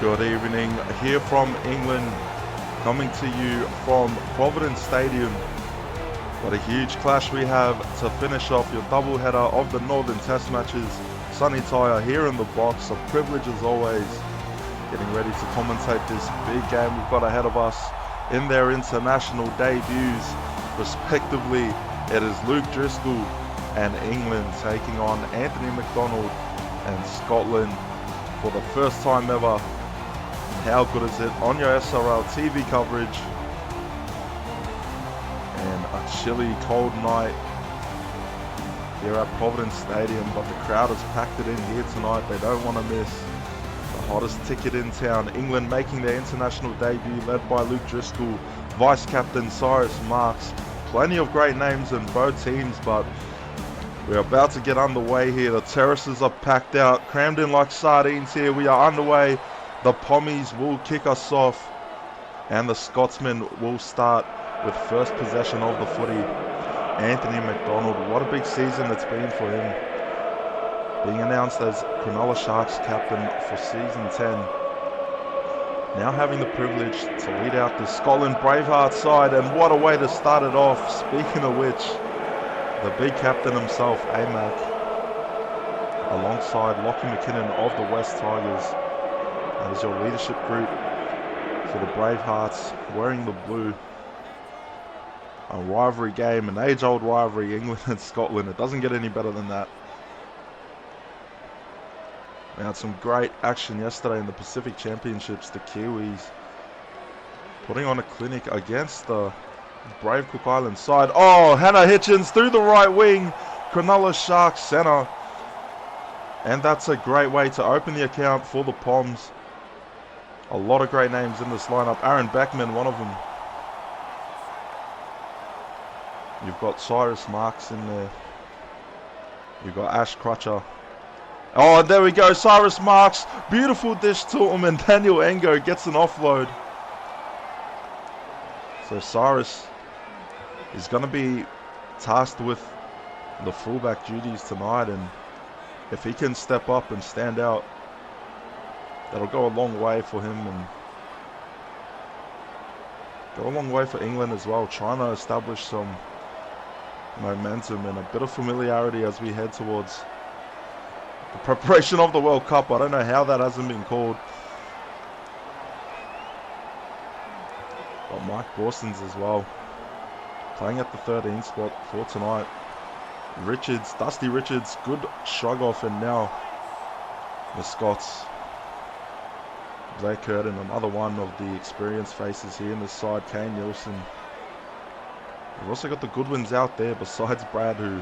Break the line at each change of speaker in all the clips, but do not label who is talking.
Good evening, here from England, coming to you from Providence Stadium. What a huge clash we have to finish off your doubleheader of the Northern Test matches. Sonny Tyre here in the box, a privilege as always, getting ready to commentate this big game we've got ahead of us in their international debuts. Respectively, it is Luke Driscoll and England taking on Anthony McDonald and Scotland for the first time ever. How good is it on your SRL TV coverage? And a chilly, cold night here at Providence Stadium, but the crowd has packed it in here tonight. They don't want to miss the hottest ticket in town. England making their international debut, led by Luke Driscoll, vice captain Cyrus Marks. Plenty of great names in both teams, but we're about to get underway here. The terraces are packed out, crammed in like sardines here. We are underway. The Pommies will kick us off, and the Scotsmen will start with first possession of the footy. Anthony McDonald, what a big season it's been for him. Being announced as Cronulla Sharks captain for season 10. Now having the privilege to lead out the Scotland Braveheart side, and what a way to start it off. Speaking of which, the big captain himself, Amac, alongside Lockie McKinnon of the West Tigers. That is your leadership group for the Bravehearts, wearing the blue. A rivalry game, an age-old rivalry, England and Scotland. It doesn't get any better than that. We had some great action yesterday in the Pacific Championships. The Kiwis putting on a clinic against the Brave Cook Island side. Oh, Hannah Hitchens through the right wing. Cronulla Sharks centre. And that's a great way to open the account for the Poms. A lot of great names in this lineup. Aaron Beckman, one of them. You've got Cyrus Marks in there. You've got Ash Crutcher. Oh, there we go. Cyrus Marks. Beautiful dish to him, and Daniel Engo gets an offload. So Cyrus is going to be tasked with the fullback duties tonight, and if he can step up and stand out, that'll go a long way for him and go a long way for England as well, trying to establish some momentum and a bit of familiarity as we head towards the preparation of the World Cup. I don't know how that hasn't been called. But Mike Borson's as well, playing at the 13 spot for tonight. Richards, Dusty Richards, good shrug off, and now the Scots. Blake Curtin, another one of the experienced faces here in the side. Kane Nielsen. We've also got the Goodwins out there besides Brad, who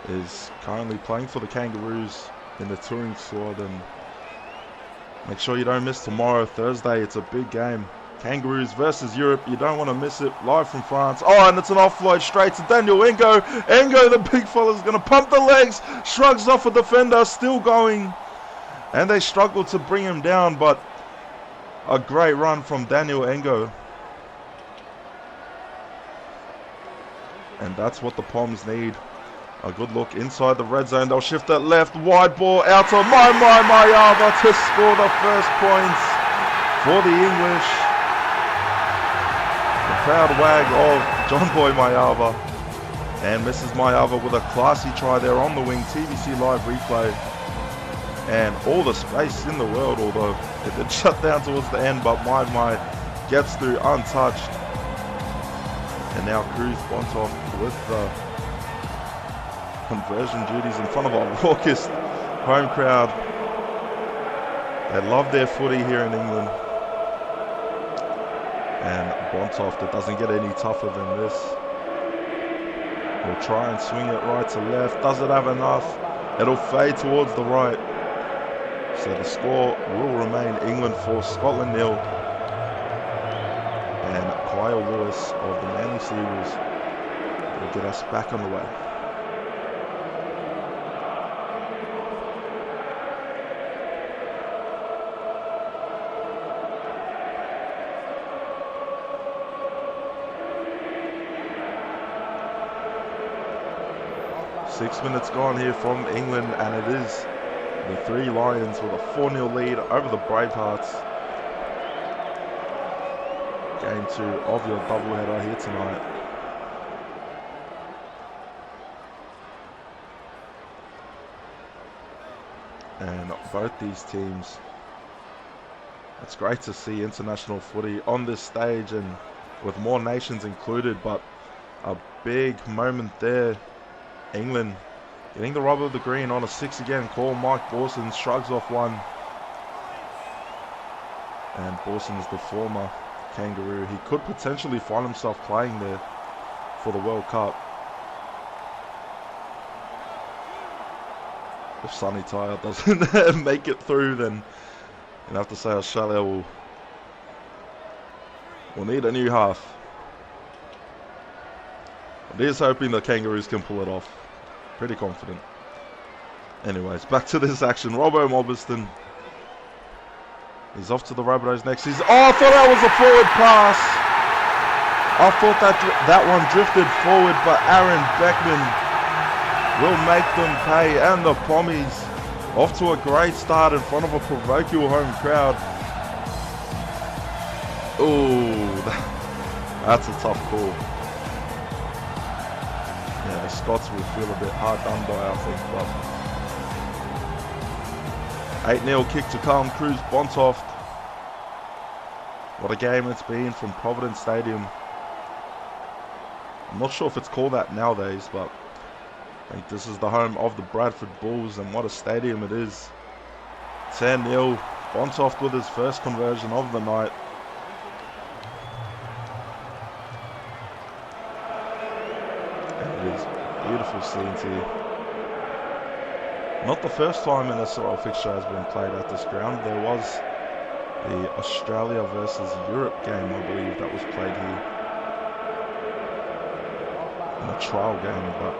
is currently playing for the Kangaroos in the touring squad. And make sure you don't miss tomorrow, Thursday. It's a big game. Kangaroos versus Europe. You don't want to miss it. Live from France. Oh, and it's an offload straight to Daniel Engo. Engo, the big fella's going to pump the legs. Shrugs off a defender. Still going. And they struggle to bring him down, but a great run from Daniel Engo. And that's what the Poms need. A good look inside the red zone. They'll shift that left. Wide ball out to Mayava to score the first points for the English. The proud wag of John Boy Mayava. And Mrs. Mayava with a classy try there on the wing. TVC live replay. And all the space in the world, although it did shut down towards the end, but My gets through untouched. And now Cruz Bontoff with the conversion duties in front of a raucous home crowd. They love their footy here in England. And Bontoff, it doesn't get any tougher than this. He'll try and swing it right to left. Does it have enough? It'll fade towards the right. So the score will remain England 4, Scotland 0. And Kyle Lewis of the Manly Seagulls will get us back on the way. Six minutes gone here from England, and it is the Three Lions with a 4-0 lead over the Bravehearts. Game 2 of your doubleheader here tonight. And both these teams, it's great to see international footy on this stage and with more nations included, but a big moment there. England getting the rub of the green on a 6 again call. Mike Borson shrugs off one. And Borson is the former Kangaroo. He could potentially find himself playing there for the World Cup. If Sonny Tyre doesn't make it through, then you'll have to say Australia will need a new half. But here's hoping the Kangaroos can pull it off. Pretty confident. Anyways, back to this action. Robbo Mobiston. He's off to the Rabbitohs next. Oh, I thought that was a forward pass. I thought that one drifted forward, but Aaron Beckman will make them pay. And the Pommies off to a great start in front of a parochial home crowd. Ooh, that's a tough call. Yeah, the Scots will feel a bit hard done by, I think. But 8-0 kick to Calm Cruz Bontoft. What a game it's been from Providence Stadium. I'm not sure if it's called that nowadays, but I think this is the home of the Bradford Bulls, and what a stadium it is. 10-0. Bontoft with his first conversion of the night. And it is beautiful scenes here. Not the first time an SRL fixture has been played at this ground. There was the Australia versus Europe game, I believe, that was played here. In a trial game, but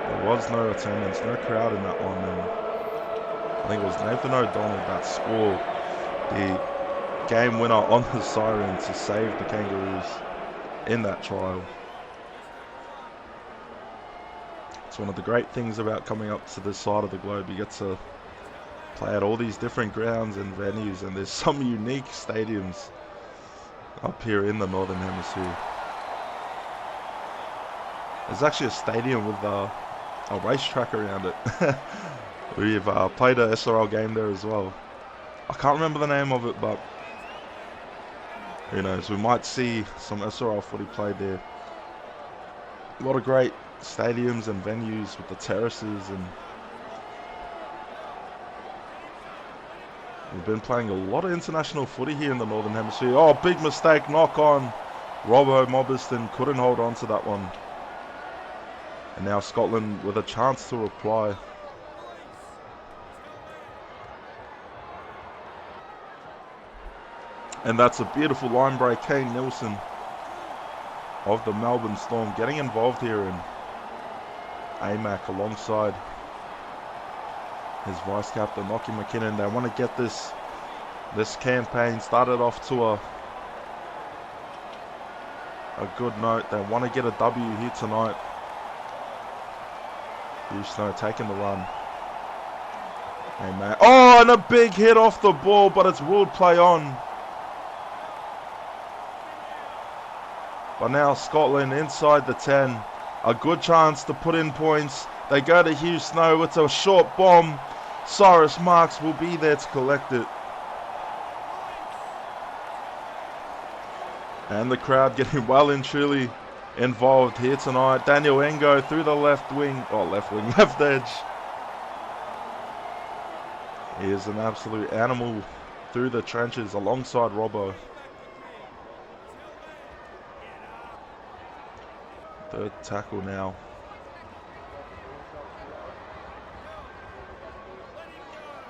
there was no attendance, no crowd in that one. And I think it was Nathan O'Donnell that scored the game winner on the siren to save the Kangaroos in that trial. It's one of the great things about coming up to this side of the globe. You get to play at all these different grounds and venues, and there's some unique stadiums up here in the Northern Hemisphere. There's actually a stadium with a racetrack around it. We've played a SRL game there as well. I can't remember the name of it, but who knows, we might see some SRL footy played there. A lot of great stadiums and venues with the terraces, and we've been playing a lot of international footy here in the Northern Hemisphere. Oh, big mistake, knock on. Robbo Mobiston couldn't hold on to that one. And now Scotland with a chance to reply. And that's a beautiful line break. Kane Nielsen of the Melbourne Storm getting involved here in AMAC alongside his vice captain Lockie McKinnon. They want to get this campaign started off to a good note. They want to get a W here tonight. Hugh Snow taking the run. Hey, man. Oh, and a big hit off the ball, but it's ruled play on. But now Scotland inside the 10. A good chance to put in points. They go to Hugh Snow. It's a short bomb. Cyrus Marks will be there to collect it. And the crowd getting well and truly involved here tonight. Daniel Engo through the left edge. He is an absolute animal through the trenches alongside Robbo. Third tackle now.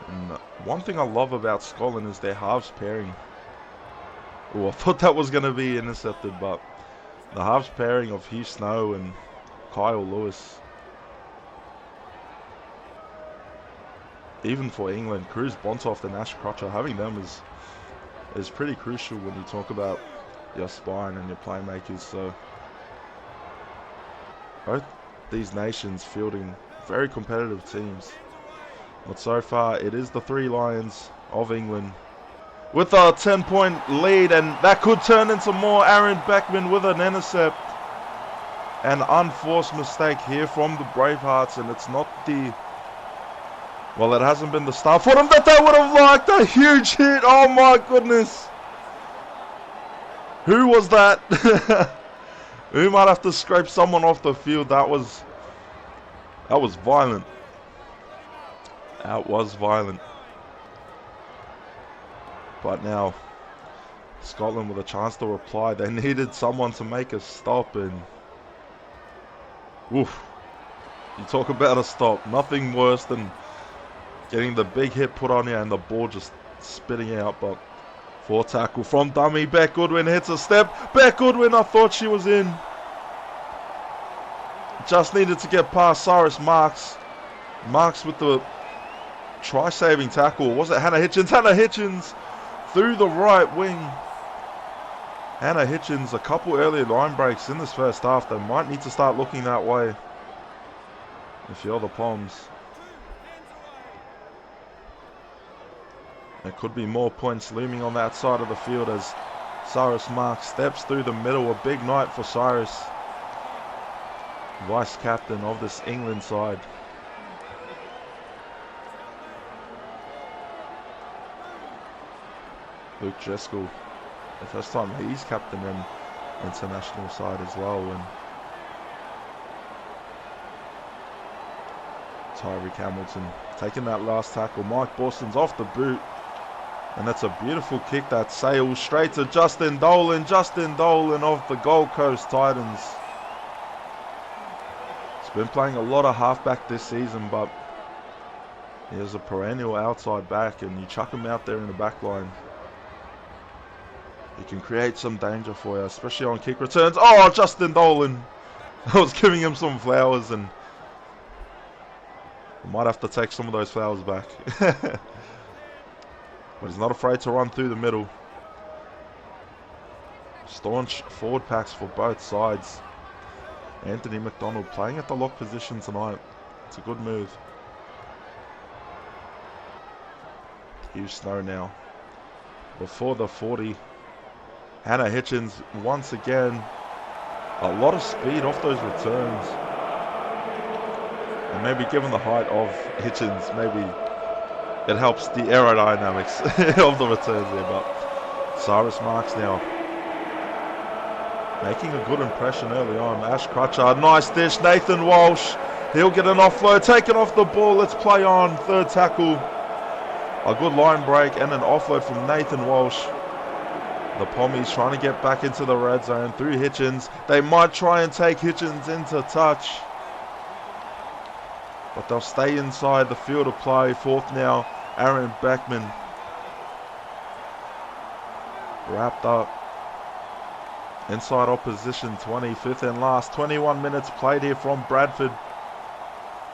And one thing I love about Scotland is their halves pairing. Oh, I thought that was going to be intercepted, but the halves pairing of Hugh Snow and Kyle Lewis. Even for England, Cruz Bontoft and Ash Crutcher, having them is pretty crucial when you talk about your spine and your playmakers. So both these nations fielding very competitive teams. But so far, it is the Three Lions of England with a 10-point lead, and that could turn into more. Aaron Beckman with an intercept. An unforced mistake here from the Bravehearts, and it's not the... Well, it hasn't been the start for them that they would have liked. A huge hit. Oh, my goodness. Who was that? We might have to scrape someone off the field. That was violent. That was violent. But now, Scotland with a chance to reply. They needed someone to make a stop, and... Oof. You talk about a stop. Nothing worse than getting the big hit put on you and the ball just spitting out. But for tackle from dummy, Beck Goodwin hits a step. Beck Goodwin, I thought she was in. Just needed to get past Cyrus Marks. Marks with the try-saving tackle. Was it Hannah Hitchens? Hannah Hitchens through the right wing. Hannah Hitchens, a couple early line breaks in this first half. They might need to start looking that way if you're the Poms. There could be more points looming on that side of the field as Cyrus Marks steps through the middle. A big night for Cyrus, vice captain of this England side. Luke Driscoll, the first time he's captain in international side as well. And Tyreek Hamilton taking that last tackle. Mike Boston's off the boot, and that's a beautiful kick that sails straight to Justin Dolan. Justin Dolan of the Gold Coast Titans. He's been playing a lot of halfback this season, but he is a perennial outside back, and you chuck him out there in the back line, he can create some danger for you, especially on kick returns. Oh, Justin Dolan! I was giving him some flowers, and I might have to take some of those flowers back. But he's not afraid to run through the middle. Staunch forward packs for both sides. Anthony McDonald playing at the lock position tonight. It's a good move. Huge snow now. Before the 40. Hannah Hitchens once again. A lot of speed off those returns. And maybe given the height of Hitchens, maybe it helps the aerodynamics of the returns there. But Cyrus Marks now making a good impression early on. Ash Crutcher, nice dish. Nathan Walsh, he'll get an offload, taken off the ball. Let's play on. Third tackle. A good line break and an offload from Nathan Walsh. The Pommies trying to get back into the red zone through Hitchens. They might try and take Hitchens into touch, but they'll stay inside the field of play. Fourth now, Aaron Beckman. Wrapped up inside opposition 20, fifth and last. 21 minutes played here from Bradford.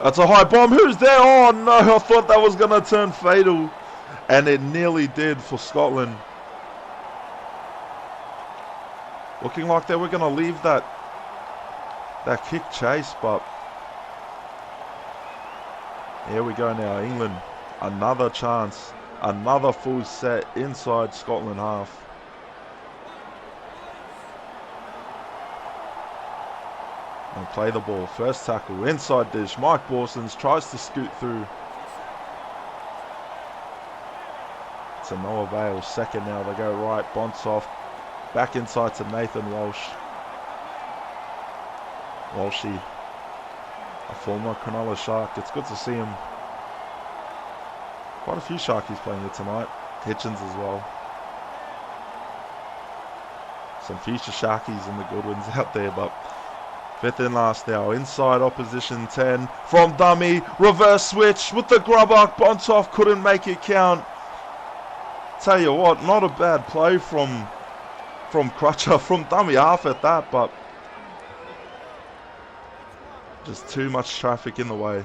That's a high bomb. Who's there? Oh no, I thought that was going to turn fatal, and it nearly did for Scotland. Looking like they were going to leave that kick chase, but here we go now. England, another chance, another full set inside Scotland half. And play the ball. First tackle, inside dish. Mike Borsons tries to scoot through. To no avail. Second now, they go right. Bonsoft back inside to Nathan Walsh. Walshy, a former Cronulla Shark. It's good to see him. Quite a few Sharkies playing here tonight. Hitchens as well. Some future Sharkies and the Goodwins out there, but fifth and last now. Inside opposition 10. From dummy. Reverse switch with the grubber. Bonsoff couldn't make it count. Tell you what, not a bad play from Crutcher, from dummy half at that, but just too much traffic in the way.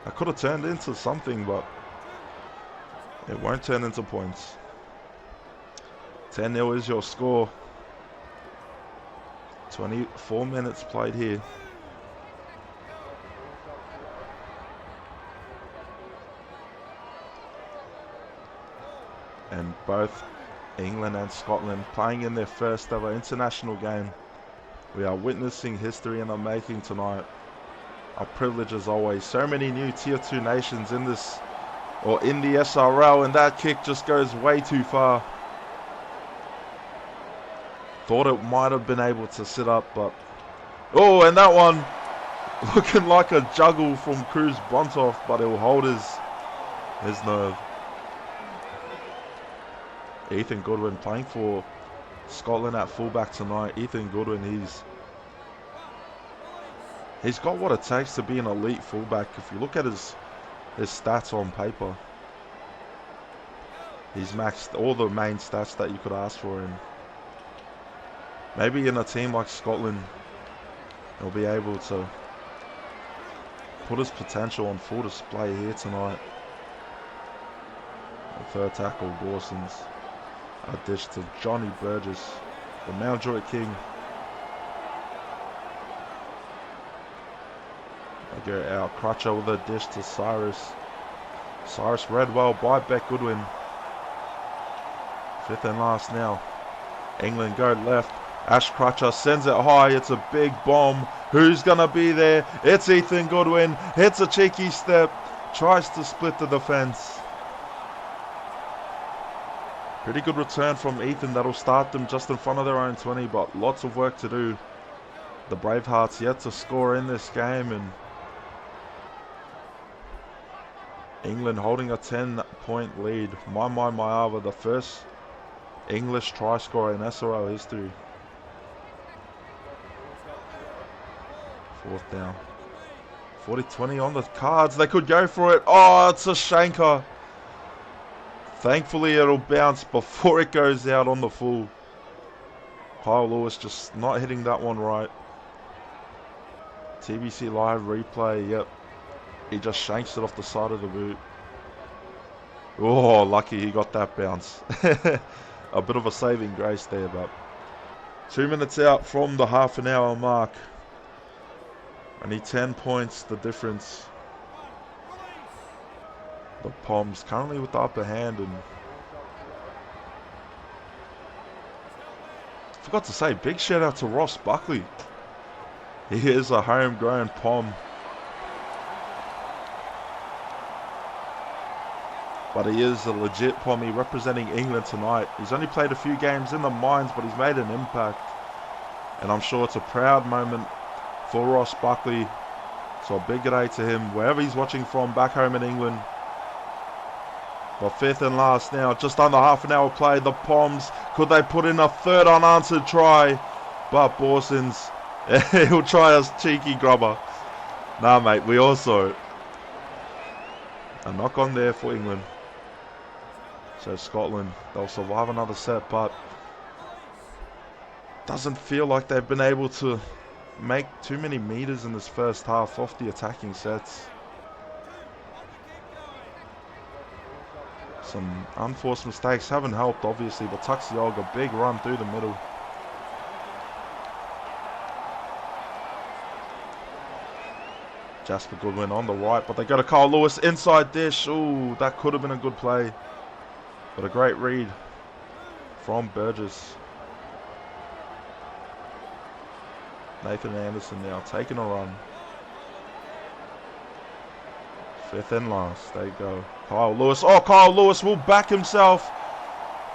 I could have turned into something, but it won't turn into points. 10-0 is your score. 24 minutes played here. And both England and Scotland playing in their first ever international game. We are witnessing history in the making tonight. A privilege as always. So many new tier 2 nations in this, or in the SRL, and that kick just goes way too far. Thought it might have been able to sit up, but oh, and that one looking like a juggle from Cruz Bontoff, but he'll hold his nerve. Ethan Goodwin playing for Scotland at fullback tonight. Ethan Goodwin, he's got what it takes to be an elite fullback. If you look at his stats on paper, he's maxed all the main stats that you could ask for, and maybe in a team like Scotland he'll be able to put his potential on full display here tonight. The third tackle, Dawson's a dish to Johnny Burgess, the Mountjoy King. They go out. Crutcher with a dish to Cyrus. Cyrus read well by Beck Goodwin. Fifth and last now. England go left. Ash Crutcher sends it high. It's a big bomb. Who's going to be there? It's Ethan Goodwin. Hits a cheeky step. Tries to split the defence. Pretty good return from Ethan. That'll start them just in front of their own 20, but lots of work to do. The Bravehearts yet to score in this game, and England holding a 10-point lead. My, the first English try scorer in SRL history. Fourth down. 40-20 on the cards. They could go for it. Oh, it's a shanker. Thankfully, it'll bounce before it goes out on the full. Kyle Lewis just not hitting that one right. TBC live replay. Yep. He just shanks it off the side of the boot. Oh, lucky he got that bounce. A bit of a saving grace there, but 2 minutes out from the half an hour mark. Only 10 points the difference. The Poms currently with the upper hand, and forgot to say, big shout out to Ross Buckley. He is a homegrown Pom, but he is a legit Pommy representing England tonight. He's only played a few games in the mines, but he's made an impact, and I'm sure it's a proud moment for Ross Buckley. So a big day to him wherever he's watching from back home in England. But fifth and last now, just under half an hour played. The Poms, could they put in a third unanswered try? But Borson's, he'll try a cheeky grubber. Nah, mate, we also a knock on there for England. So Scotland, they'll survive another set, but doesn't feel like they've been able to make too many meters in this first half off the attacking sets. Some unforced mistakes haven't helped, obviously, but Tuxiog, a big run through the middle. Jasper Goodwin on the right, but they go to Kyle Lewis, inside dish. Ooh, that could have been a good play. But a great read from Burgess. Nathan Anderson now taking a run. Fifth and last. There you go. Kyle Lewis. Oh, Kyle Lewis will back himself.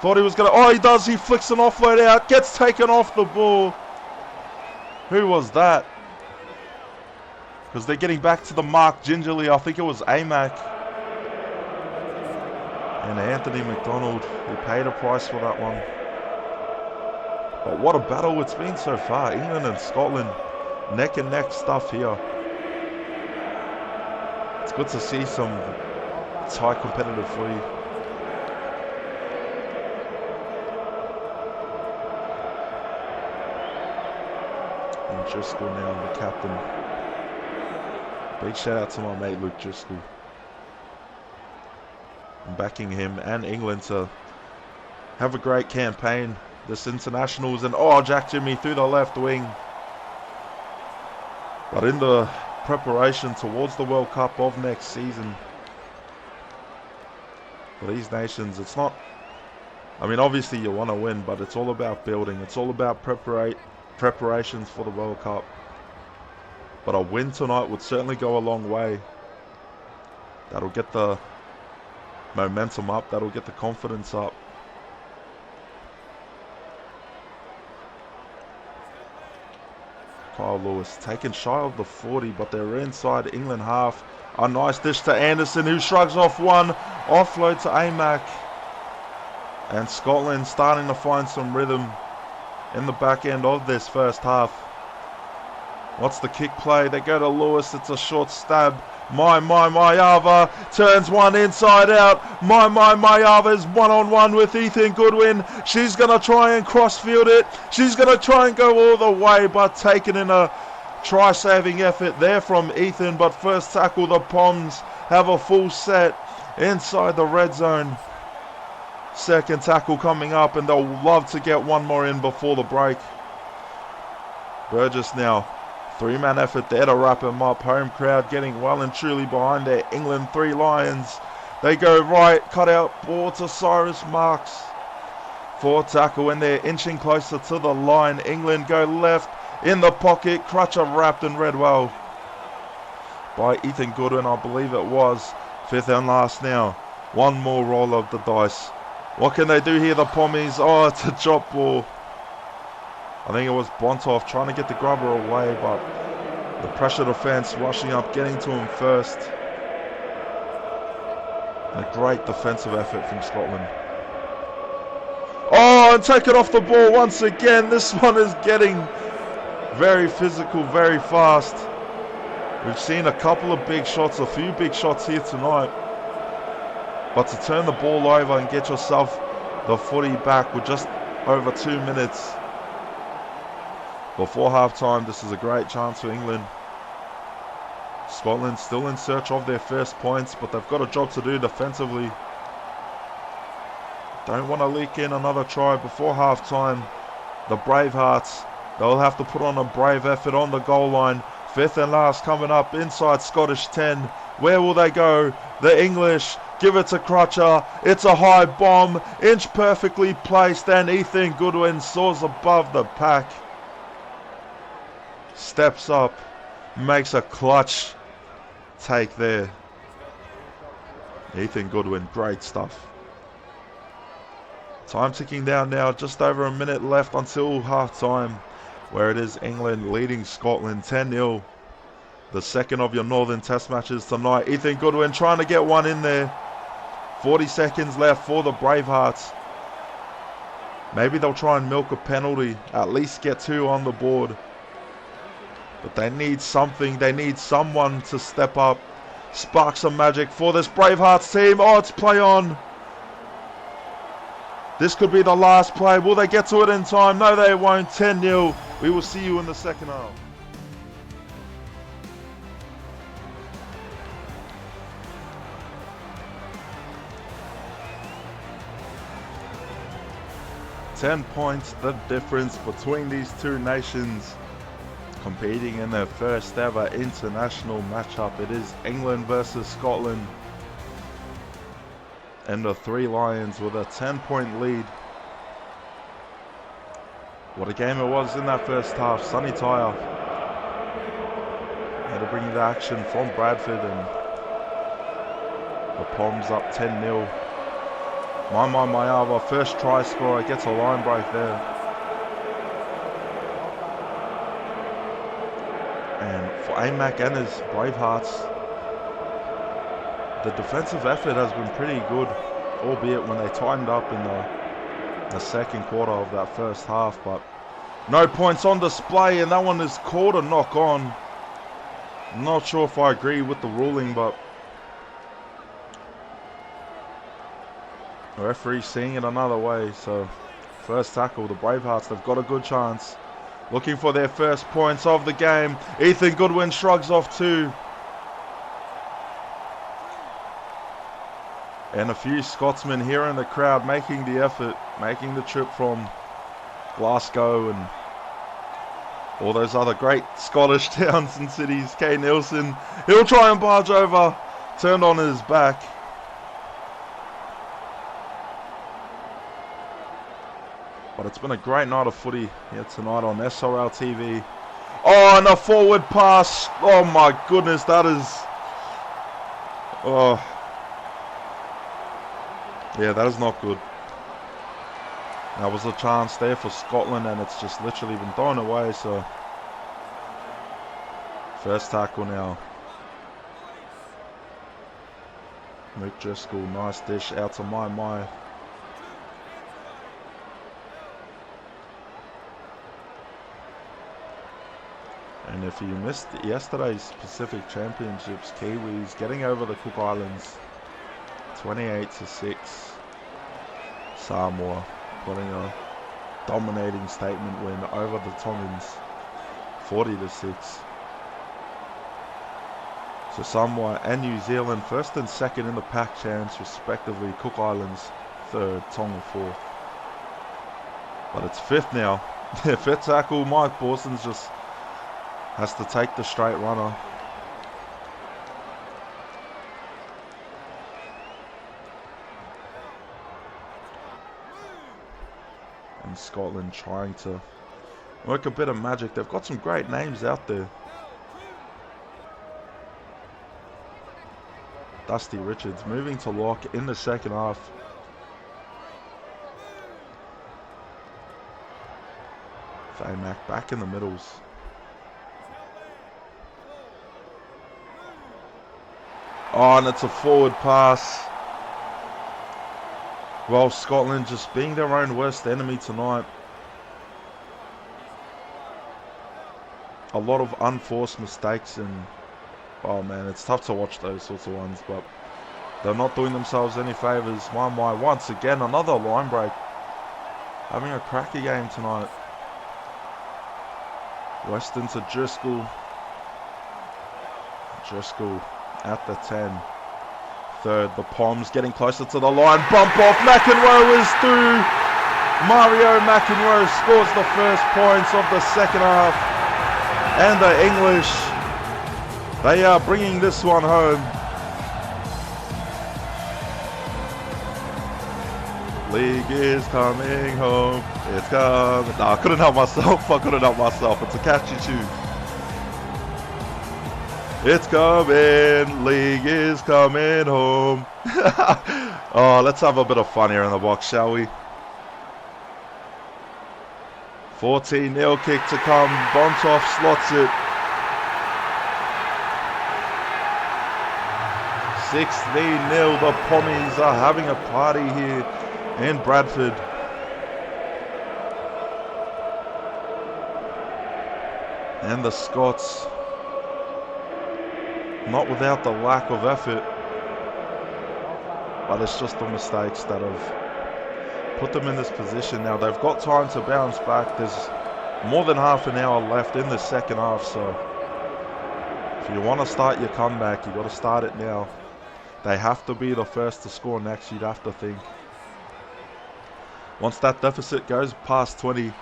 Thought he was going to... Oh, he does. He flicks an offload out. Gets taken off the ball. Who was that? Because they're getting back to the mark gingerly. I think it was Amac. And Anthony McDonald, who paid a price for that one. But what a battle it's been so far. England and Scotland, neck and neck stuff here. It's good to see some tight competitive footy. And Driscoll now, the captain. Big shout out to my mate Luke Driscoll. I'm backing him and England to have a great campaign this internationals. And oh, Jack Jimmy through the left wing. But in the preparation towards the World Cup of next season, for these nations, it's not I mean, obviously you want to win, but it's all about building. It's all about preparations for the World Cup. But a win tonight would certainly go a long way. That'll get the momentum up. That'll get the confidence up. Kyle Lewis taken shy of the 40, but they're inside England half. A nice dish to Anderson, who shrugs off one. Offload to Amac. And Scotland starting to find some rhythm in the back end of this first half. What's the kick play? They go to Lewis. It's a short stab. Mayava turns one inside out. Mayava is one-on-one with Ethan Goodwin. She's going to try and crossfield it. She's going to try and go all the way, but taken in a try-saving effort there from Ethan. But first tackle, the Poms have a full set inside the red zone. Second tackle coming up, and they'll love to get one more in before the break. Burgess now. Three-man effort there to wrap him up. Home crowd getting well and truly behind their England Three Lions. They go right, cut out ball to Cyrus Marks. For tackle, and they're inching closer to the line. England go left in the pocket. Crutcher wrapped and read well by Ethan Goodwin, I believe it was. Fifth and last now. One more roll of the dice. What can they do here, the Pommies? Oh, it's a drop ball. I think it was Bontoff trying to get the grubber away, but the pressure defence rushing up, getting to him first. And a great defensive effort from Scotland. Oh, and take it off the ball once again. This one is getting very physical, very fast. We've seen a couple of big shots, a few big shots here tonight. But to turn the ball over and get yourself the footy back with just over 2 minutes before half-time, this is a great chance for England. Scotland still in search of their first points, but they've got a job to do defensively. Don't want to leak in another try before half-time. The Bravehearts, they'll have to put on a brave effort on the goal line. Fifth and last coming up inside Scottish 10. Where will they go? The English give it to Crutcher. It's a high bomb, inch perfectly placed, and Ethan Goodwin soars above the pack. Steps up, makes a clutch take there. Ethan Goodwin, great stuff. Time ticking down now, just over a minute left until half-time, where it is England leading Scotland 10-0. The second of your Northern Test matches tonight. Ethan Goodwin trying to get one in there. 40 seconds left for the Bravehearts. Maybe they'll try and milk a penalty, at least get two on the board. But they need something, they need someone to step up. Spark some magic for this Bravehearts team. Oh, it's play on. This could be the last play. Will they get to it in time? No, they won't. 10-0. We will see you in the second half. "10 points, the difference between these two nations competing in their first ever international matchup. It is England versus Scotland. And the Three Lions with a 10-point lead. What a game it was in that first half. Sonny Tyre had to bring the action from Bradford, and the Poms up 10-0. Mayava, first try scorer, gets a line break there. And for AMAC and his Bravehearts, the defensive effort has been pretty good, albeit when they tightened up in the second quarter of that first half. But no points on display, and that one is called a knock on. I'm not sure if I agree with the ruling, but the referee seeing it another way. So first tackle, the Bravehearts, they've got a good chance. Looking for their first points of the game. Ethan Goodwin shrugs off two. And a few Scotsmen here in the crowd making the effort, making the trip from Glasgow and all those other great Scottish towns and cities. Kay Nielsen, he'll try and barge over, turned on his back. But it's been a great night of footy here tonight on SRL TV. Oh, and a forward pass. Oh my goodness, that is... Oh. Yeah, that is not good. There was a chance there for Scotland and it's just literally been thrown away, so... First tackle now. Mick Driscoll, nice dish out to my. And if you missed yesterday's Pacific Championships, Kiwis getting over the Cook Islands 28-6. Samoa putting a dominating statement win over the Tongans 40-6. So Samoa and New Zealand first and second in the pack chance respectively. Cook Islands third, Tonga fourth. But it's fifth now. Fifth tackle, Mike Borson's just has to take the straight runner. And Scotland trying to work a bit of magic. They've got some great names out there. Dusty Richards moving to lock in the second half. Mac back in the middles. Oh, and it's a forward pass. Well, Scotland just being their own worst enemy tonight. A lot of unforced mistakes and... Oh man, it's tough to watch those sorts of ones, but they're not doing themselves any favours. Once again, another line break. Having a cracky game tonight. Weston to Driscoll. Driscoll at the 10. Third, the Poms getting closer to the line. Bump off, McEnroe is through. Mario McEnroe scores the first points of the second half. And the English... They are bringing this one home. League is coming home. It's coming. No, I couldn't help myself. It's a catchy tune. It's coming. League is coming home. Oh, let's have a bit of fun here in the box, shall we? 14-0 kick to come. Bontoff slots it. 16-0, the Pommies are having a party here in Bradford. And the Scots, not without the lack of effort, but it's just the mistakes that have put them in this position. Now they've got time to bounce back. There's more than half an hour left in the second half, so if you want to start your comeback, you've got to start it now. They have to be the first to score next, you'd have to think. Once that deficit goes past 20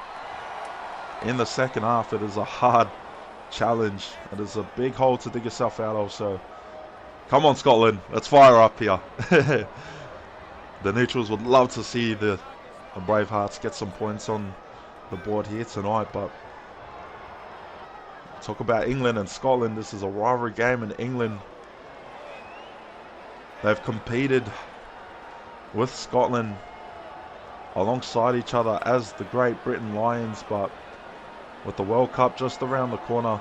in the second half, it is a hard challenge. It is a big hole to dig yourself out of, so come on Scotland, let's fire up here. The neutrals would love to see the Bravehearts get some points on the board here tonight, but talk about England and Scotland. This is a rivalry game in England. They've competed with Scotland alongside each other as the Great Britain Lions, but with the World Cup just around the corner,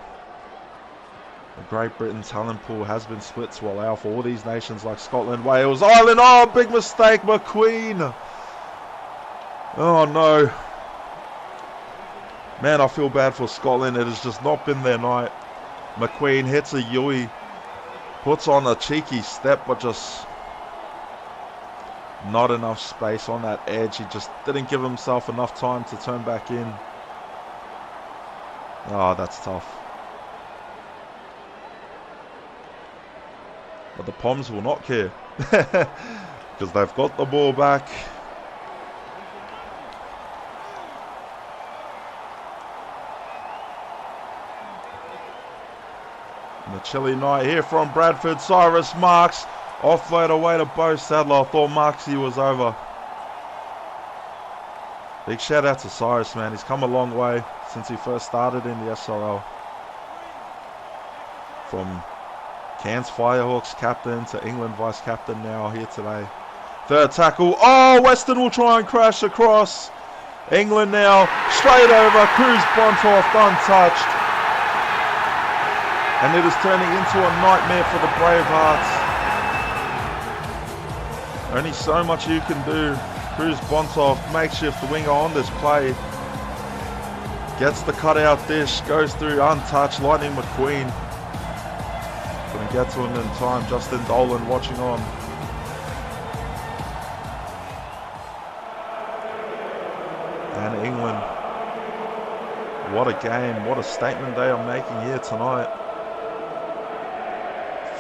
the Great Britain talent pool has been split to allow for all these nations like Scotland, Wales, Ireland. Oh, big mistake, McQueen. Oh no. Man, I feel bad for Scotland. It has just not been their night. McQueen hits a Yui. Puts on a cheeky step, but just not enough space on that edge. He just didn't give himself enough time to turn back in. Oh, that's tough. But the Poms will not care. Because they've got the ball back. And the chilly night here from Bradford. Cyrus Marks. Offload away to Bo Sadler. I thought Marksy was over. Big shout out to Cyrus, man. He's come a long way since he first started in the SRL. From Cairns Firehawks captain to England vice captain now here today. Third tackle. Oh, Weston will try and crash across. England now straight over. Cruz Bontoft untouched. And it is turning into a nightmare for the Bravehearts. Only so much you can do. Cruz Bontoft, makeshift winger on this play. Gets the cutout dish, goes through untouched. Lightning McQueen couldn't get to him in time. Justin Dolan watching on. And England, what a game, what a statement they are making here tonight.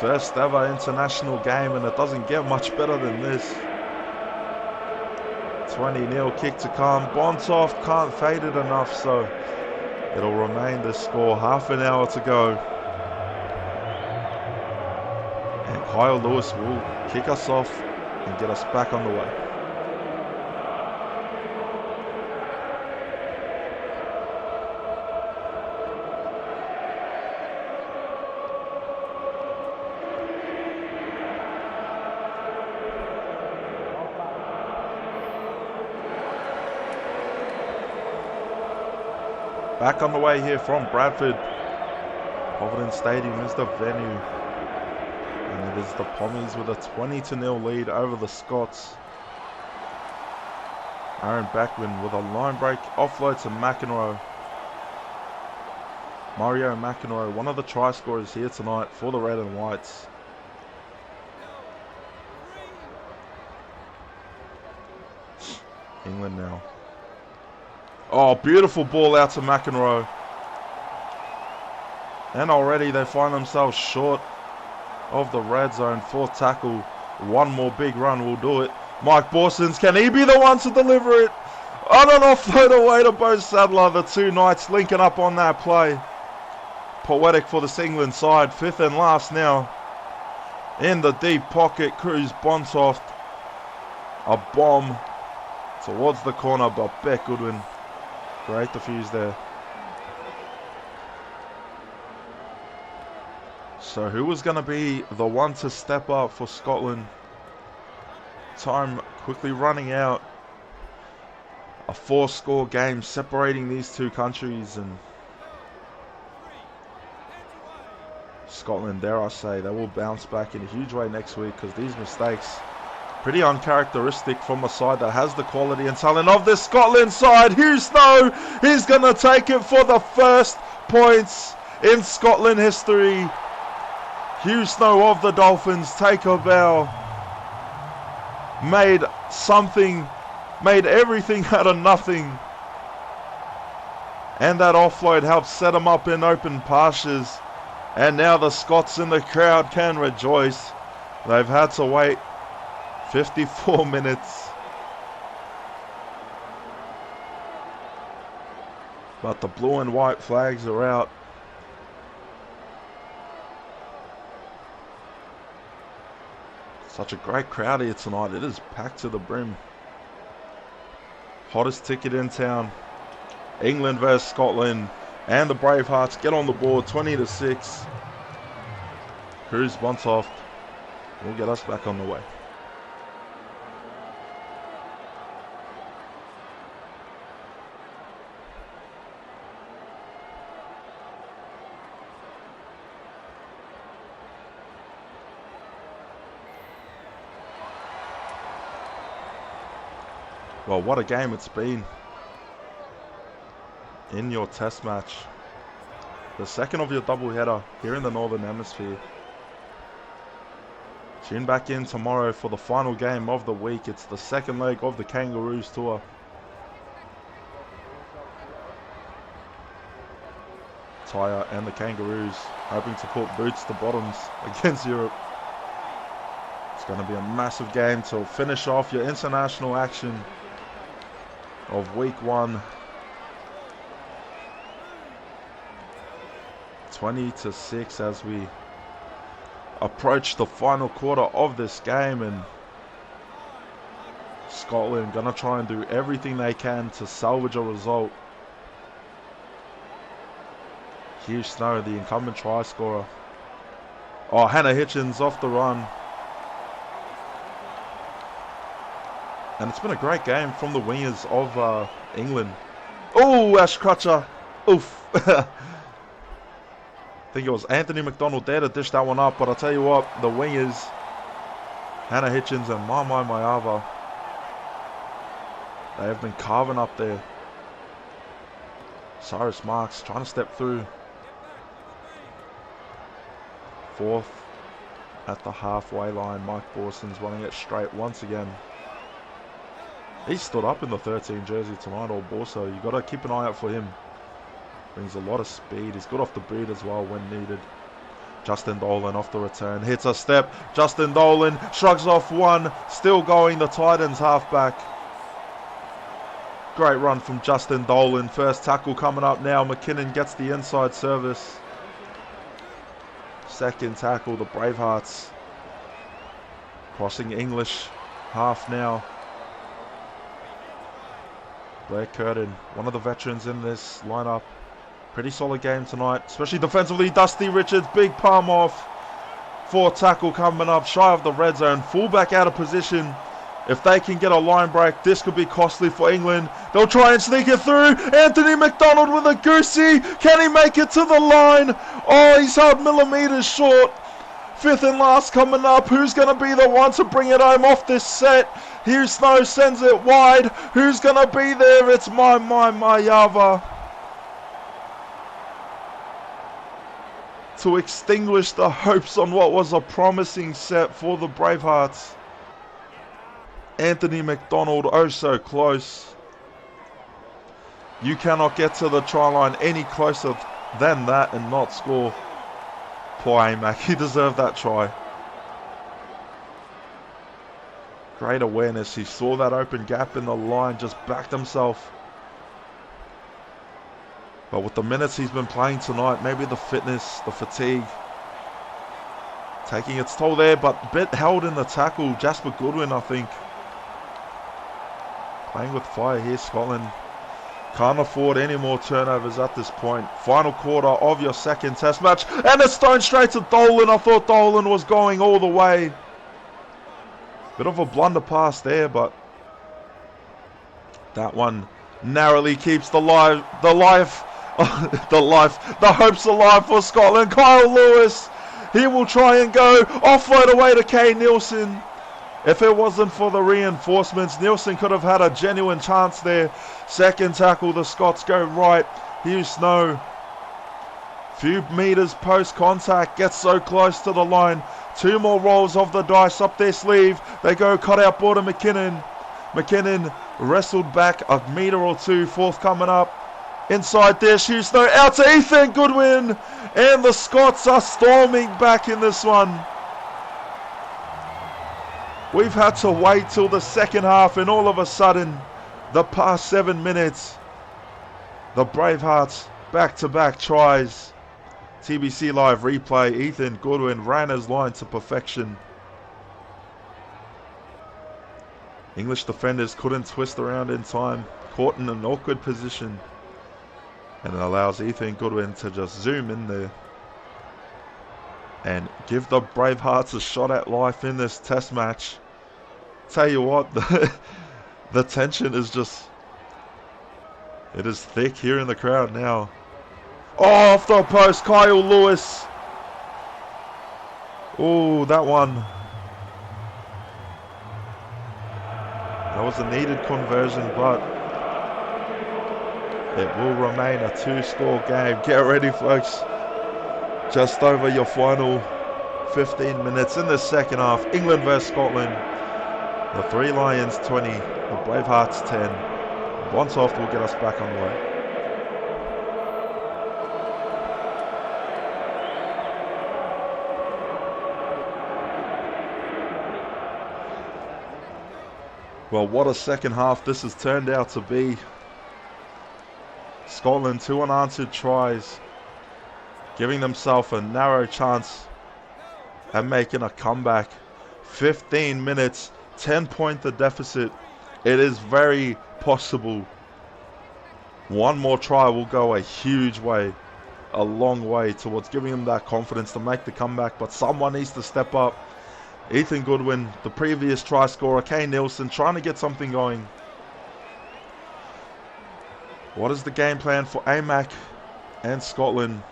First ever international game, and it doesn't get much better than this. 20-0 kick to come. Bontoft can't fade it enough, so it'll remain this score. Half an hour to go. And Kyle Lewis will kick us off and get us back on the way. Back on the way here from Bradford. Providence Stadium is the venue. And it is the Pommies with a 20-0 lead over the Scots. Aaron Beckman with a line break offload to McEnroe. Mario McEnroe, one of the try scorers here tonight for the Red and Whites. England now. Oh, beautiful ball out to McEnroe. And already they find themselves short of the red zone. Fourth tackle. One more big run will do it. Mike Borsons, can he be the one to deliver it? On an offload away to Bo Sadler. The two Knights linking up on that play. Poetic for this England side. Fifth and last now. In the deep pocket, Cruz Bontoft. A bomb towards the corner, but Beck Goodwin. Great defuse there. So who was going to be the one to step up for Scotland? Time quickly running out. A 4-score game separating these two countries, and Scotland, dare I say, they will bounce back in a huge way next week, because these mistakes pretty uncharacteristic from a side that has the quality and talent of this Scotland side. Hugh Snow, he's going to take it for the first points in Scotland history. Hugh Snow of the Dolphins, take a bow. Made everything out of nothing. And that offload helped set him up in open pastures. And now the Scots in the crowd can rejoice. They've had to wait 54 minutes. But the blue and white flags are out. Such a great crowd here tonight. It is packed to the brim. Hottest ticket in town. England versus Scotland. And the Bravehearts get on the board 20-6. Cruz Bontoft will get us back on the way. Well, what a game it's been in your test match. The second of your doubleheader here in the Northern Hemisphere. Tune back in tomorrow for the final game of the week. It's the second leg of the Kangaroos tour. Tyre and the Kangaroos hoping to put boots to bottoms against Europe. It's going to be a massive game to finish off your international action of week 1. 20-6 as we approach the final quarter of this game, and Scotland gonna try and do everything they can to salvage a result. Hugh Snow, the incumbent try scorer. Oh, Hannah Hitchens off the run. And it's been a great game from the wingers of England. Oh, Ash Crutcher. Oof. I think it was Anthony McDonald there to dish that one up. But I'll tell you what, the wingers, Hannah Hitchens and Mamai Mayava, they have been carving up there. Cyrus Marks trying to step through. Fourth at the halfway line. Mike Borson's running it straight once again. He stood up in the 13 jersey tonight, old Borso. You've got to keep an eye out for him. Brings a lot of speed. He's good off the boot as well when needed. Justin Dolan off the return. Hits a step. Justin Dolan shrugs off one. Still going, the Titans halfback. Great run from Justin Dolan. First tackle coming up now. McKinnon gets the inside service. Second tackle, the Bravehearts. Crossing English half now. Blair Curtin, one of the veterans in this lineup. Pretty solid game tonight, especially defensively. Dusty Richards, big palm off. Fourth tackle coming up, shy of the red zone. Fullback out of position. If they can get a line break, this could be costly for England. They'll try and sneak it through. Anthony McDonald with a goosey. Can he make it to the line? Oh, he's held millimeters short. Fifth and last coming up. Who's going to be the one to bring it home off this set? Hugh Snow sends it wide. Who's going to be there? It's Mayava. To extinguish the hopes on what was a promising set for the Bravehearts. Anthony McDonald, oh so close. You cannot get to the try line any closer than that and not score. Poor Amac, he deserved that try. Great awareness, he saw that open gap in the line, just backed himself. But with the minutes he's been playing tonight, maybe the fitness, the fatigue, taking its toll there, but bit held in the tackle. Jasper Goodwin, I think. Playing with fire here, Scotland. Can't afford any more turnovers at this point. Final quarter of your second test match. And it's thrown straight to Dolan. I thought Dolan was going all the way. Bit of a blunder pass there, but that one narrowly keeps the hopes alive for Scotland. Kyle Lewis, he will try and go. Offload away to Kay Nielsen. If it wasn't for the reinforcements, Nielsen could have had a genuine chance there. Second tackle, the Scots go right. Hugh Snow, few meters post contact, gets so close to the line. Two more rolls of the dice up their sleeve. They go cut out border McKinnon. McKinnon wrestled back a meter or two. Fourth coming up. Inside there, Hugh Snow out to Ethan Goodwin. And the Scots are storming back in this one. We've had to wait till the second half, and all of a sudden, the past 7 minutes, the Bravehearts back-to-back tries. TBC Live replay, Ethan Goodwin ran his line to perfection. English defenders couldn't twist around in time, caught in an awkward position. And it allows Ethan Goodwin to just zoom in there and give the Bravehearts a shot at life in this test match. Tell you what, the tension is just, it is thick here in the crowd now. Oh, off the post, Kyle Lewis. Oh, that one. That was a needed conversion, but it will remain a 2-score game. Get ready, folks. Just over your final 15 minutes in the second half. England versus Scotland. The Three Lions 20, the Bravehearts 10. Bonsoft will get us back on the way. Well, what a second half this has turned out to be. Scotland 2 unanswered tries, giving themselves a narrow chance at making a comeback. 15 minutes, 10-point the deficit. It is very possible. One more try will go a huge way, a long way towards giving him that confidence to make the comeback, but someone needs to step up. Ethan Goodwin, the previous try scorer, Kane Nielsen, trying to get something going. What is the game plan for AMAC and Scotland?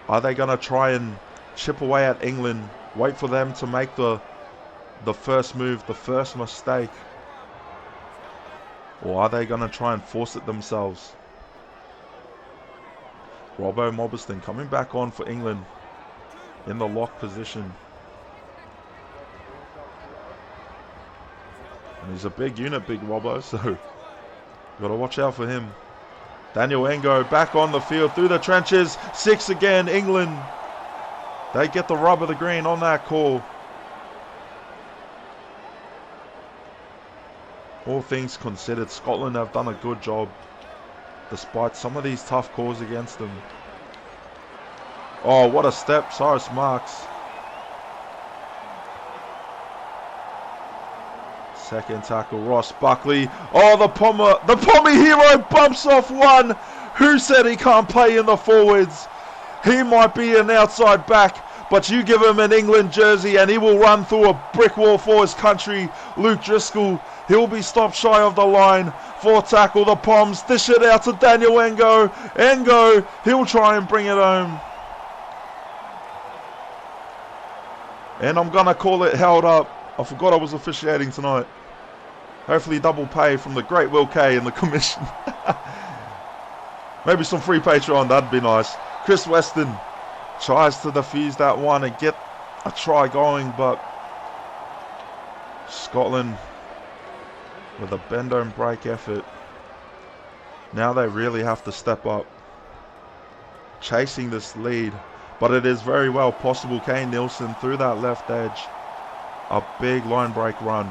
Are they going to try and chip away at England, wait for them to make the first move, the first mistake? Or are they going to try and force it themselves? Robbo Mobberston coming back on for England in the lock position. And he's a big unit, big Robbo, so got to watch out for him. Daniel Engo back on the field through the trenches. 6 again, England. They get the rub of the green on that call. All things considered, Scotland have done a good job despite some of these tough calls against them. Oh, what a step, Cyrus Marks. Second tackle, Ross Buckley. Oh, the Pommy hero bumps off one. Who said he can't play in the forwards? He might be an outside back, but you give him an England jersey and he will run through a brick wall for his country. Luke Driscoll, he'll be stopped shy of the line. For tackle, the Poms dish it out to Daniel Engo. Engo, he'll try and bring it home. And I'm going to call it held up. I forgot I was officiating tonight. Hopefully double pay from the great Will Kay and the commission. Maybe some free Patreon, that'd be nice. Chris Weston tries to defuse that one and get a try going, but Scotland with a bend don't break effort. Now they really have to step up, chasing this lead, but it is very well possible. Kane Nielsen through that left edge, a big line break run.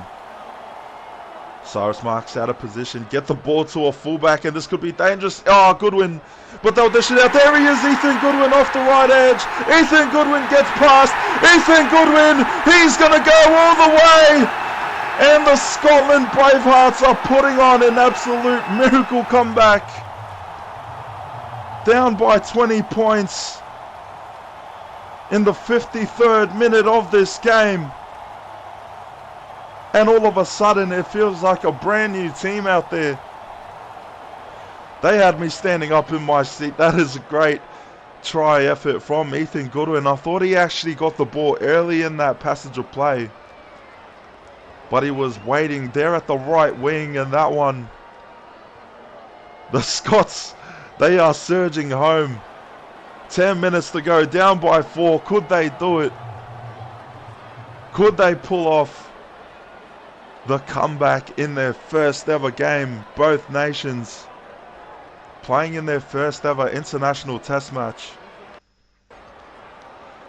Cyrus Marks out of position, get the ball to a fullback, and this could be dangerous. Oh, Goodwin, but they'll dish it out. There he is, Ethan Goodwin off the right edge. Ethan Goodwin gets past. Ethan Goodwin, he's going to go all the way. And the Scotland Bravehearts are putting on an absolute miracle comeback. Down by 20 points in the 53rd minute of this game. And all of a sudden, it feels like a brand new team out there. They had me standing up in my seat. That is a great try effort from Ethan Goodwin. I thought he actually got the ball early in that passage of play, but he was waiting there at the right wing, and that one, the Scots, they are surging home. 10 minutes to go, down by 4. Could they do it? Could they pull off the comeback in their first ever game? Both nations playing in their first ever international test match.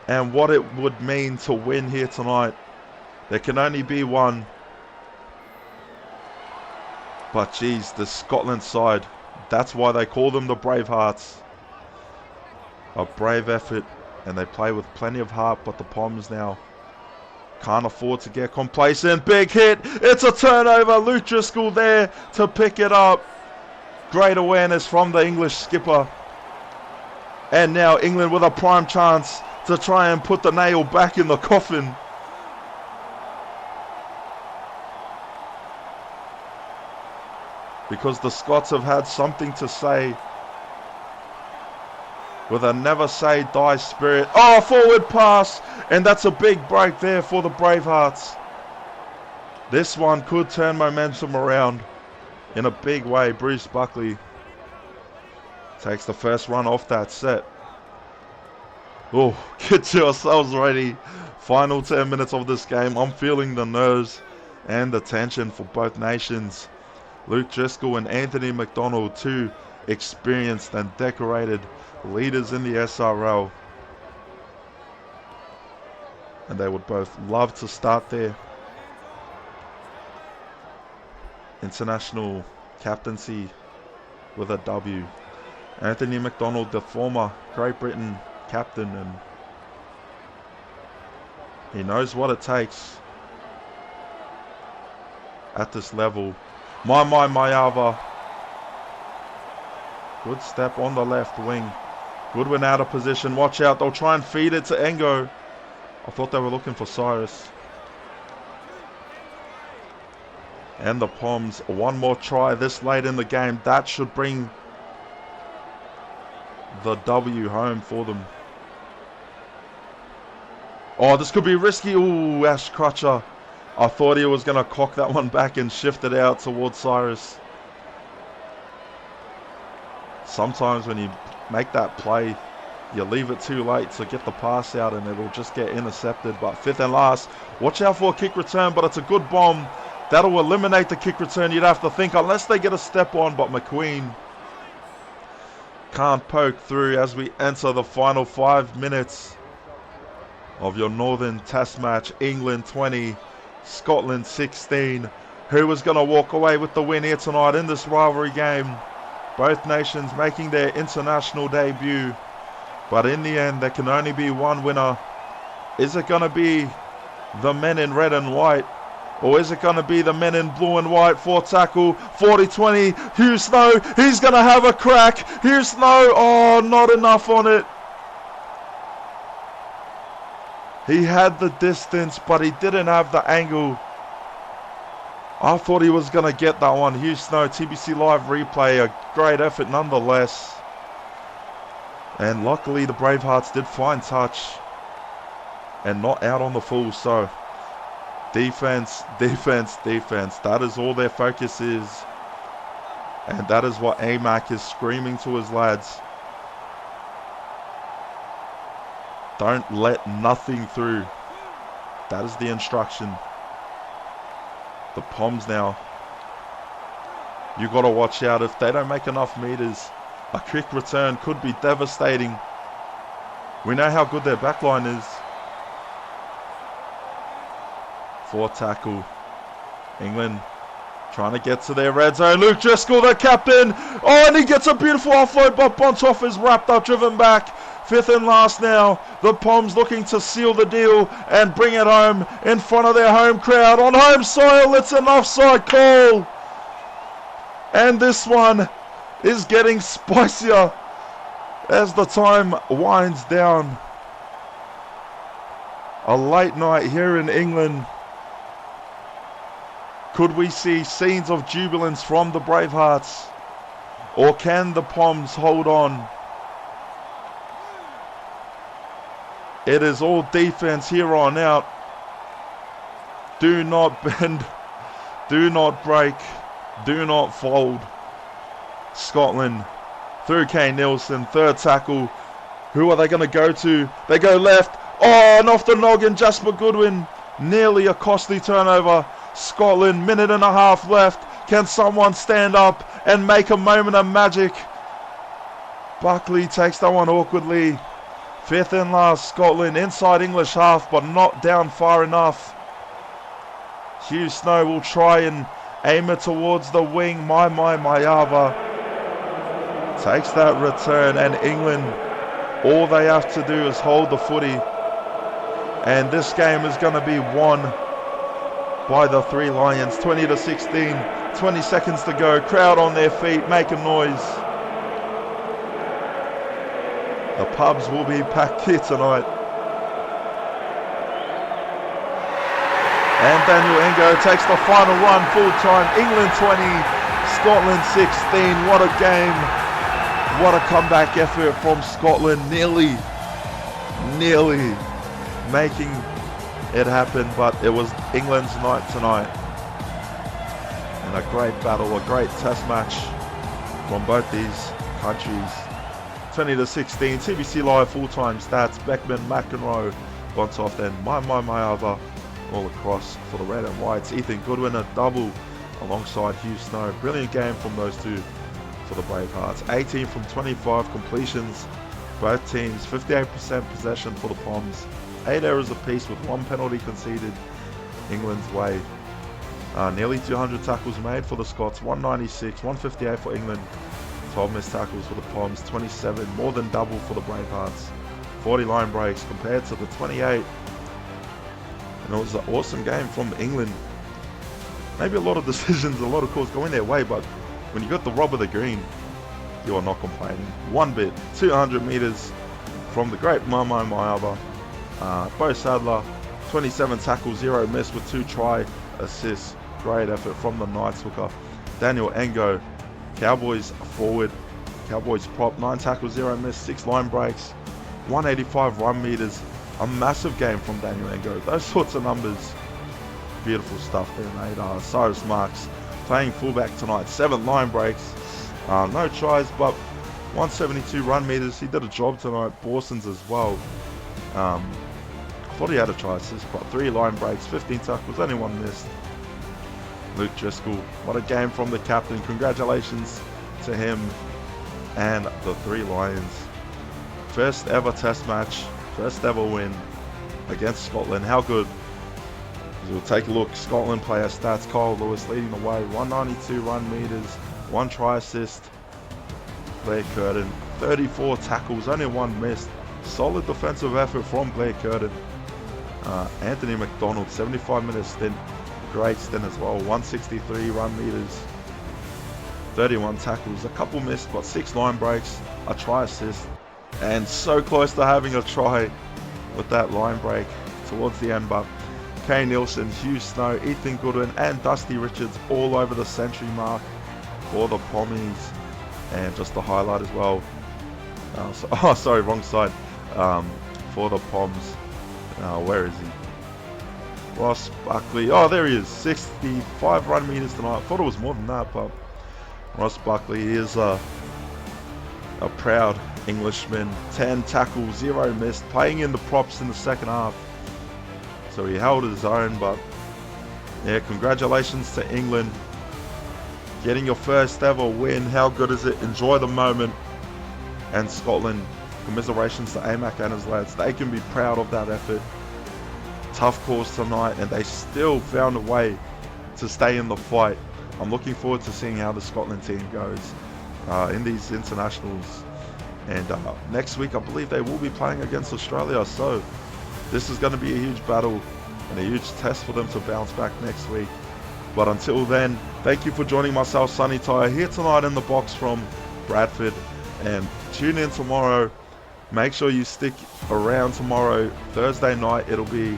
And what it would mean to win here tonight. There can only be one. But geez, the Scotland side, that's why they call them the Bravehearts. A brave effort, and they play with plenty of heart, but the Poms now can't afford to get complacent. Big hit, it's a turnover. Luke Driscoll there to pick it up. Great awareness from the English skipper. And now England with a prime chance to try and put the nail back in the coffin. Because the Scots have had something to say with a never say die spirit. Oh, forward pass, and that's a big break there for the Bravehearts. This one could turn momentum around in a big way. Bruce Buckley takes the first run off that set. Oh, get yourselves ready. Final 10 minutes of this game. I'm feeling the nerves and the tension for both nations. Luke Driscoll and Anthony McDonald, two experienced and decorated leaders in the SRL. And they would both love to start their international captaincy with a W. Anthony McDonald, the former Great Britain captain, and he knows what it takes. at this level. Mayava. Good step on the left wing. Goodwin out of position. Watch out. They'll try and feed it to Engo. I thought they were looking for Cyrus. And the Poms, one more try this late in the game. That should bring the W home for them. Oh, this could be risky. Ooh, Ash Crutcher. I thought he was going to cock that one back and shift it out towards Cyrus. Sometimes when you make that play, you leave it too late to get the pass out and it'll just get intercepted. But fifth and last, watch out for a kick return, but it's a good bomb. That'll eliminate the kick return, you'd have to think, unless they get a step on. But McQueen can't poke through as we enter the final 5 minutes of your Northern Test match. England 20, Scotland 16. Who is going to walk away with the win here tonight in this rivalry game? Both nations making their international debut. But in the end, there can only be one winner. Is it going to be the men in red and white? Or is it going to be the men in blue and white? For tackle, 40-20, Hugh Snow, he's going to have a crack. Hugh Snow, oh, not enough on it. He had the distance, but he didn't have the angle. I thought he was going to get that one. Hugh Snow, TBC Live replay, a great effort nonetheless. And luckily the Bravehearts did find touch and not out on the full. So defense, defense, defense. That is all their focus is. And that is what AMAC is screaming to his lads. Don't let nothing through. That is the instruction. The Poms now. You got to watch out. If they don't make enough meters, a quick return could be devastating. We know how good their backline is. For tackle. England trying to get to their red zone. Luke Driscoll, the captain. Oh, and he gets a beautiful offload, but Bontoff is wrapped up, driven back. Fifth and last now. The Poms looking to seal the deal and bring it home in front of their home crowd. On home soil, it's an offside call. And this one is getting spicier as the time winds down. A late night here in England. Could we see scenes of jubilance from the Bravehearts? Or can the Poms hold on? It is all defense here on out. Do not bend. Do not break. Do not fold. Scotland through Kane Nielsen. Third tackle. Who are they going to go to? They go left. Oh, and off the noggin, Jasper Goodwin. Nearly a costly turnover. Scotland, minute and a half left. Can someone stand up and make a moment of magic? Buckley takes that one awkwardly. Fifth and last, Scotland inside English half, but not down far enough. Hugh Snow will try and aim it towards the wing. Mayava takes that return, and England, all they have to do is hold the footy. And this game is going to be won by the Three Lions. 20-16, 20 seconds to go. Crowd on their feet, making noise. The pubs will be packed here tonight. And Daniel Engo takes the final run full time. England 20, Scotland 16. What a game. What a comeback effort from Scotland. Nearly making it happen, but it was England's night tonight. And a great battle, a great test match from both these countries. 20-16, TBC Live full-time stats. Beckman, McEnroe, Bontoff, and Mayava all across for the red and whites. Ethan Goodwin a double alongside Hugh Snow. Brilliant game from those two for the Bravehearts. 18 from 25 completions. Both teams, 58% possession for the Poms. 8 errors apiece with 1 penalty conceded England's way. Nearly 200 tackles made for the Scots. 196, 158 for England. 12 missed tackles for the Poms, 27, more than double for the Bravehearts. 40 line breaks compared to the 28. And it was an awesome game from England. maybe a lot of decisions, a lot of calls going their way, but when you got the rob of the green, you are not complaining. One bit, 200 meters from the great Mamo Mayaba. Bo Sadler, 27 tackles, 0 miss with 2 try assists. Great effort from the Knights hooker. Daniel Engo, Cowboys forward, Cowboys prop, 9 tackles, 0 miss, 6 line breaks, 185 run meters. A massive game from Daniel Engo. Those sorts of numbers, beautiful stuff there, mate. Cyrus Marks playing fullback tonight, 7 line breaks, no tries, but 172 run meters. He did a job tonight. Borson's as well. I thought he had a try assist, but 3 line breaks, 15 tackles, only 1 missed. Luke Driscoll, what a game from the captain. Congratulations to him and the 3 Lions. First ever test match, first ever win against Scotland. How good? We'll take a look. Scotland player stats. Kyle Lewis leading the way, 192 run meters, 1 try assist. Blair Curtin, 34 tackles, only 1 missed. Solid defensive effort from Blair Curtin. Anthony McDonald, 75 minute stint, great stint as well, 163 run meters, 31 tackles, a couple missed, but 6 line breaks, a try assist, and so close to having a try with that line break towards the end. But Kay Nielsen, Hugh Snow, Ethan Goodwin, and Dusty Richards all over the century mark for the Pommies. And just to highlight as well, sorry, wrong side, for the Poms. Where is he? Ross Buckley. Oh, there he is. 65 run meters tonight. I thought it was more than that, but Ross Buckley is a proud Englishman. 10 tackles, 0 missed. Playing in the props in the second half. So he held his own, but yeah, congratulations to England. Getting your first ever win. How good is it? Enjoy the moment. And Scotland, commiserations to AMAC and his lads. They can be proud of that effort. Tough course tonight, and they still found a way to stay in the fight. I'm looking forward to seeing how the Scotland team goes in these internationals. And next week, I believe they will be playing against Australia. So this is going to be a huge battle and a huge test for them to bounce back next week. But until then, thank you for joining myself, Sonny Tyre, here tonight in the box from Bradford. And tune in tomorrow. Make sure you stick around tomorrow, Thursday night. It'll be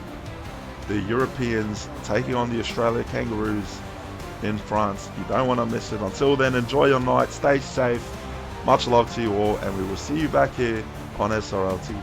the Europeans taking on the Australia Kangaroos in France. You don't want to miss it. Until then, enjoy your night. Stay safe. Much love to you all, and we will see you back here on SRL TV.